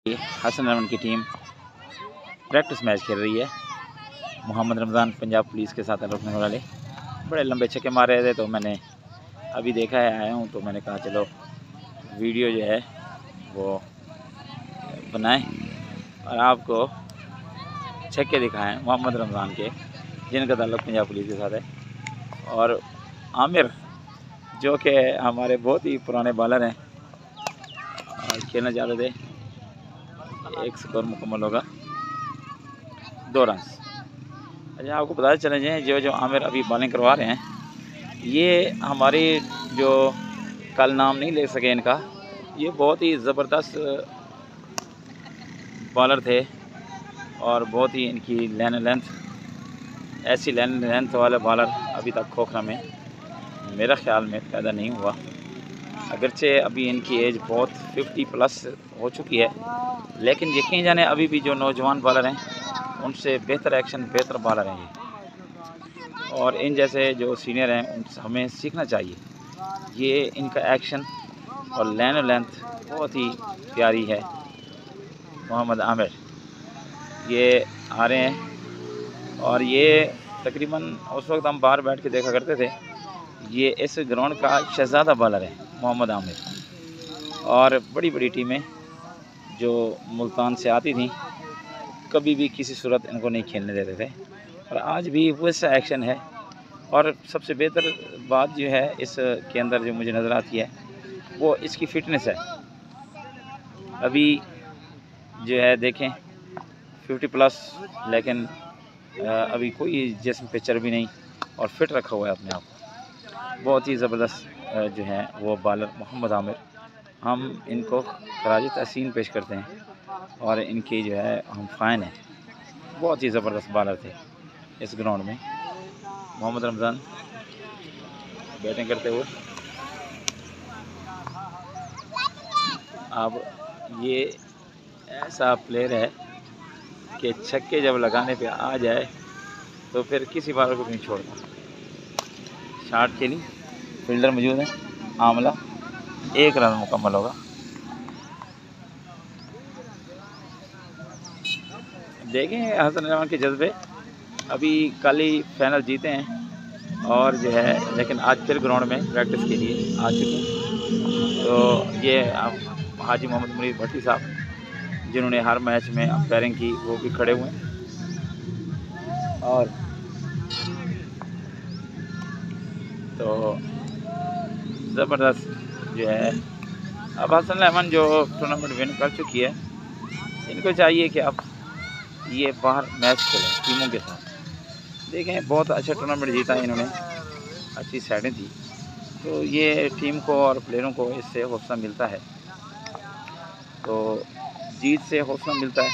हसन रमन की team practice match खेल रही है। मोहम्मद रमज़ान पंजाब पुलिस के साथ रुकने वाले बड़े लंबे छक्के मार रहे थे, तो मैंने अभी देखा है, आया हूँ, तो मैंने कहा चलो वीडियो जो है वो बनाएं और आपको छक्के दिखाएं मोहम्मद रमज़ान के, जिनका ताल्लुक़ पंजाब पुलिस के साथ है। और आमिर जो कि हमारे बहुत ही पुराने बॉलर हैं और खेलना चाहते थे, एक स्कोर मुकम्मल होगा 2 रन। अच्छा, आपको बताते चले जाएँ, जो आमिर अभी बॉलिंग करवा रहे हैं, ये हमारी जो कल नाम नहीं ले सके इनका, ये बहुत ही ज़बरदस्त बॉलर थे और बहुत ही इनकी ऐसी लेंथ वाला बॉलर अभी तक खोखरा में मेरा ख़्याल में पैदा नहीं हुआ। अगरचे अभी इनकी एज बहुत 50 प्लस हो चुकी है, लेकिन यकीन जाने अभी भी जो नौजवान बॉलर हैं उनसे बेहतर एक्शन, बेहतर बॉलर हैं ये, और इन जैसे जो सीनियर हैं उनसे हमें सीखना चाहिए। ये इनका एक्शन और लेंथ बहुत ही प्यारी है। मोहम्मद आमिर ये आ रहे हैं और ये तकरीबन उस वक्त हम बाहर बैठ के देखा करते थे, ये इस ग्राउंड का शहज़ादा बॉलर है मोहम्मद आमिर। और बड़ी बड़ी टीमें जो मुल्तान से आती थीं कभी भी किसी सूरत इनको नहीं खेलने देते थे, और आज भी वैसा एक्शन है। और सबसे बेहतर बात जो है इसके अंदर जो मुझे नज़र आती है वो इसकी फ़िटनेस है। अभी जो है देखें 50 प्लस, लेकिन अभी कोई जिस्म पे चर्बी नहीं और फिट रखा हुआ है अपने आप। बहुत ही ज़बरदस्त जो है वो बॉलर मोहम्मद आमिर, हम इनको खराज तहसीन पेश करते हैं और इनकी जो है हम फ़ैन हैं। बहुत ही ज़बरदस्त बॉलर थे इस ग्राउंड में। मोहम्मद रमज़ान बैटिंग करते हुए, अब ये ऐसा प्लेयर है कि छक्के जब लगाने पे आ जाए तो फिर किसी बॉलर को भी नहीं छोड़ता। शॉट खेली, फील्डर मौजूद है, आमला 1 रन मुकम्मल होगा। देखें हसन रमन के जज्बे, अभी कल ही फाइनल जीते हैं और जो है लेकिन आज फिर ग्राउंड में प्रैक्टिस के लिए आ चुके हैं। तो ये हाजी मोहम्मद मुनीर भट्टी साहब, जिन्होंने हर मैच में अंपायरिंग की, वो भी खड़े हुए हैं। और तो ज़बरदस्त जो है, अब हसन रहमान जो टूर्नामेंट विन कर चुकी है, इनको चाहिए कि अब ये बाहर मैच खेलें टीमों के साथ। देखें बहुत अच्छा टूर्नामेंट जीता है इन्होंने, अच्छी साइडें थी, तो ये टीम को और प्लेयरों को इससे हौसला मिलता है, तो जीत से हौसला मिलता है।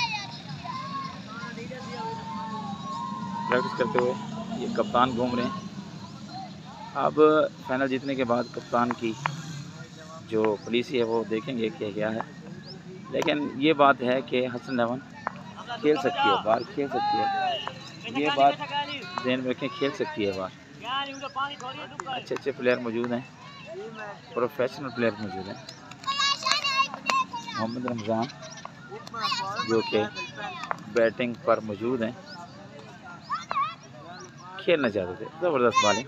प्रैक्टिस करते हुए ये कप्तान घूम रहे हैं। अब फाइनल जीतने के बाद कप्तान की जो पॉलिसी है वो देखेंगे कि क्या है, लेकिन ये बात है कि हसन रहमान खेल सकती है, बाहर खेल सकती है, ये बात ध्यान में रखें, खेल सकती है बाहर। अच्छे प्लेयर मौजूद हैं, प्रोफेशनल प्लेयर मौजूद हैं। मोहम्मद रमज़ान जो कि बैटिंग पर मौजूद हैं, खेलना चाहते थे, ज़बरदस्त बॉलिंग।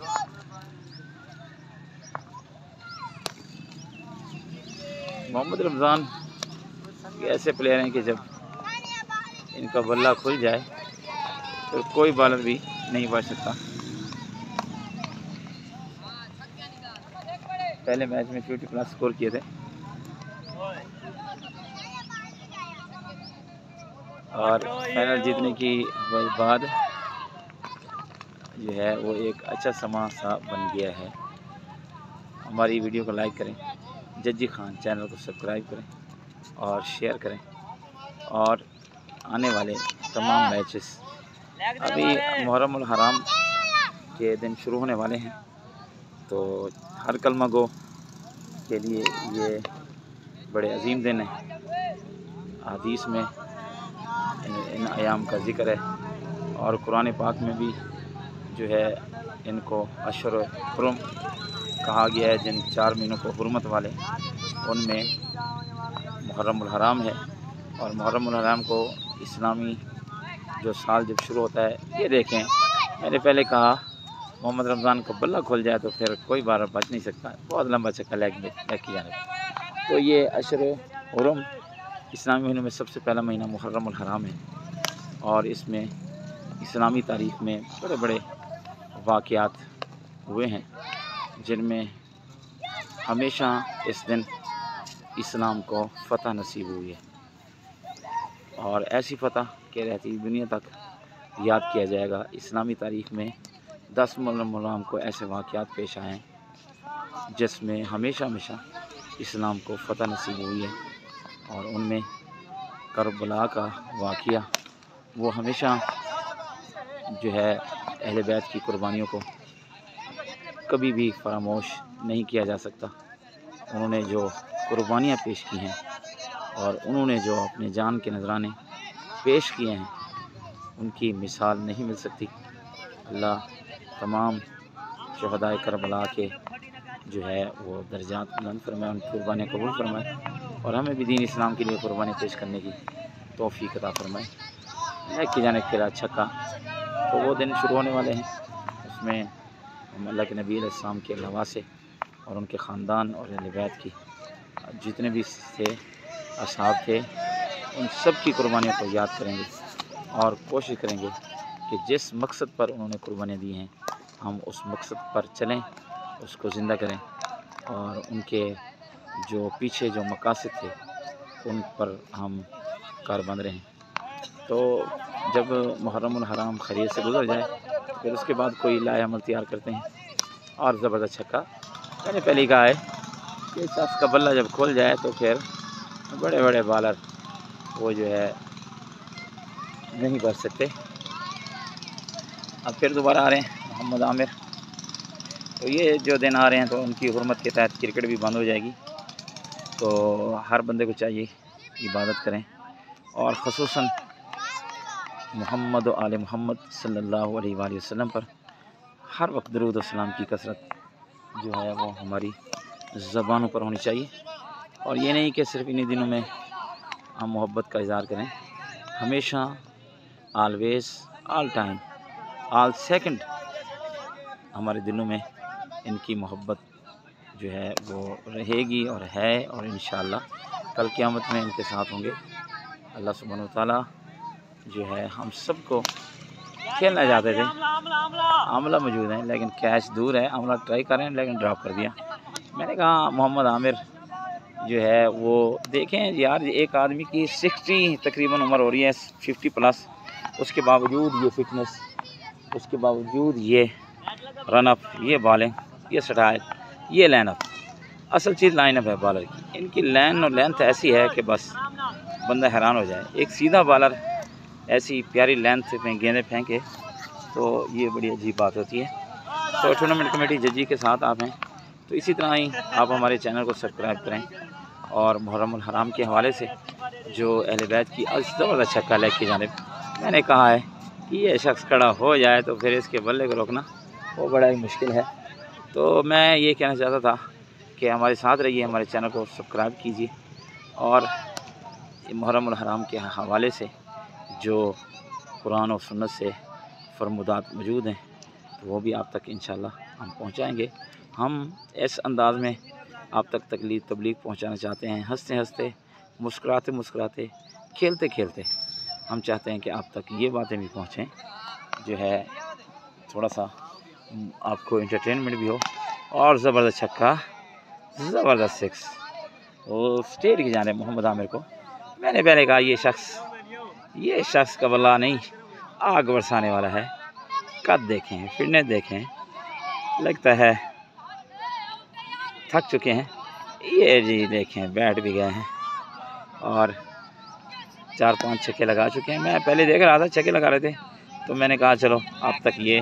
मोहम्मद रमज़ान ऐसे प्लेयर हैं कि जब इनका बल्ला खुल जाए तो कोई बॉलर भी नहीं बच सकता। पहले मैच में 50 प्लस स्कोर किए थे और फाइनल जीतने की बाद जो है वो एक अच्छा समा सा बन गया है। हमारी वीडियो को लाइक करें, जज्जी खान चैनल को सब्सक्राइब करें और शेयर करें, और आने वाले तमाम मैचेस, अभी मुहर्रम उल हराम के दिन शुरू होने वाले हैं, तो हर कलमा गो के लिए ये बड़े अजीम दिन हैं। हदीस में इन अयाम का ज़िक्र है और कुरान पाक में भी जो है इनको अशर हुर्रम कहा गया है। जिन 4 महीनों को हुर्मत वाले, उनमें मुहर्रम उल हराम है और मुहर्रम उल हराम को इस्लामी जो साल जब शुरू होता है, ये देखें, मैंने पहले कहा मोहम्मद रमज़ान का बल्ला खुल जाए तो फिर कोई बार बच नहीं सकता, बहुत लंबा चक्कर लेग की जाने। तो ये अशर हुरम इस्लामी महीनों में सबसे पहला महीना मुहर्रम उल हराम है और इसमें इस्लामी तारीख़ में बड़े बड़े वाक़यात हुए हैं जिनमें हमेशा इस दिन इस्लाम को फ़तह नसीब हुई है और ऐसी फ़तह के रहती दुनिया तक याद किया जाएगा। इस्लामी तारीख़ में 10 मुहर्रम को ऐसे वाक़यात पेश आए हैं जिसमें हमेशा इस्लाम को फ़तह नसीब हुई है और उनमें करबला का वाक़या वो हमेशा जो है अहले बैत की कुर्बानियों को कभी भी फरामोश नहीं किया जा सकता। उन्होंने जो कुर्बानियाँ पेश की हैं और उन्होंने जो अपने जान के नजराने पेश किए हैं उनकी मिसाल नहीं मिल सकती। अल्लाह तमाम शहदाए करबला के जो है वो दर्जात बुलंद फरमाए, उनकी कुर्बानियाँ कबूल फरमाए और हमें भी दीन इस्लाम के लिए कुर्बानी पेश करने की तौफीक अता फरमाए। कि जाने फिर छक्का तो वो दिन शुरू होने वाले हैं, उसमें हम अल्लाह के नबी अलैहिस्सलाम के अलावा से और उनके ख़ानदान और अहले बैत की जितने भी थे असहाब थे उन सब की कुर्बानियों को याद करेंगे और कोशिश करेंगे कि जिस मकसद पर उन्होंने कुर्बानियाँ दी हैं हम उस मकसद पर चलें, उसको ज़िंदा करें और उनके जो पीछे जो मकासद थे उन पर हम कारबंद रहें। तो जब मुहर्रम उल हराम खैरियत से गुजर जाए फिर उसके बाद कोई लाए अमल तैयार करते हैं और ज़बरदस्त छक्का। मैंने पहले कहा है कि शख्स का बल्ला जब खुल जाए तो फिर बड़े बड़े बॉलर वो जो है नहीं बच सकते। अब फिर दोबारा आ रहे हैं मोहम्मद आमिर, तो ये जो दिन आ रहे हैं तो उनकी हुर्मत के तहत क्रिकेट भी बंद हो जाएगी। तो हर बंदे को चाहिए इबादत करें और ख़ुसूसन मोहम्मद व आले मोहम्मद सल्लल्लाहु अलैहि वसल्लम पर हर वक्त दरूद व सलाम की कसरत जो है वो हमारी ज़बानों पर होनी चाहिए। और ये नहीं कि सिर्फ़ इन्हीं दिनों में हम मोहब्बत का इज़हार करें, हमेशा always all time all second हमारे दिलों में इनकी मोहब्बत जो है वो रहेगी और है और इंशाअल्लाह कल क़यामत में इनके साथ होंगे। अल्लाह सुब्हानहू व तआला जो है हम सब को खेलना चाहते थे, आमला मौजूद है लेकिन कैच दूर है, आमला ट्राई कर रहे हैं लेकिन ड्रॉप कर दिया। मैंने कहा मोहम्मद आमिर जो है वो देखें यार, एक आदमी की 60 तकरीबन उम्र हो रही है, 50 प्लस, उसके बावजूद ये फिटनेस, उसके बावजूद ये रनअप, ये बॉलिंग, ये स्टाइल, ये लाइनअप, असल चीज़ लाइनअप है बॉलर की। इनकी लाइन और लेंथ ऐसी है कि बस बंदा हैरान हो जाए। एक सीधा बॉलर ऐसी प्यारी लेंथ में गेंदें फेंके तो ये बड़ी अजीब बात होती है। तो टूर्नामेंट कमेटी जजी के साथ आप हैं, तो इसी तरह ही आप हमारे चैनल को सब्सक्राइब करें और मुहर्रम उल हराम के हवाले से जो अहले बैत की ज़बरदस्त छक्का लेग की जानिब मैंने कहा है कि ये शख्स खड़ा हो जाए तो फिर इसके बल्ले को रोकना वो बड़ा ही मुश्किल है। तो मैं ये कहना चाहता था कि हमारे साथ रहिए, हमारे चैनल को सब्सक्राइब कीजिए और मुहर्रम उल हराम के हवाले से जो कुरान और सुन्नत से फरमुदात मौजूद हैं तो वो भी आप तक इंशाअल्लाह हम पहुंचाएंगे। हम इस अंदाज़ में आप तक तबलीग पहुंचाना चाहते हैं, हंसते हंसते, मुस्कुराते मुस्कुराते, खेलते खेलते। हम चाहते हैं कि आप तक ये बातें भी पहुंचें जो है थोड़ा सा आपको एंटरटेनमेंट भी हो। और ज़बरदस्त छक्का, ज़बरदस्त सिक्स, वो स्टेट की जाने मोहम्मद आमिर को। मैंने पहले कहा ये शख्स का बल्ला नहीं आग बरसाने वाला है। कद देखें, फिटनेस देखें, लगता है थक चुके हैं। ये जी देखें बैठ भी गए हैं और 4-5 छक्के लगा चुके हैं। मैं पहले देख रहा था छक्के लगा रहे थे तो मैंने कहा चलो आप तक ये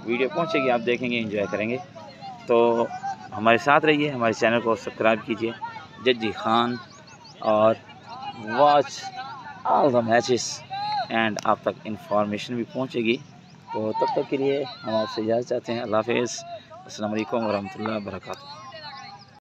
वीडियो पहुंचेगी, आप देखेंगे, एंजॉय करेंगे। तो हमारे साथ रहिए, हमारे चैनल को सब्सक्राइब कीजिए जज्जी खान और watch all the matches and आप तक इंफॉर्मेशन भी पहुंचेगी। तो तब तक के लिए हम आपसे इजाज़त चाहते हैं। अल्लाह हाफ़िज़। अस्सलाम वालेकुम व रहमतुल्लाहि व बरकातुहू।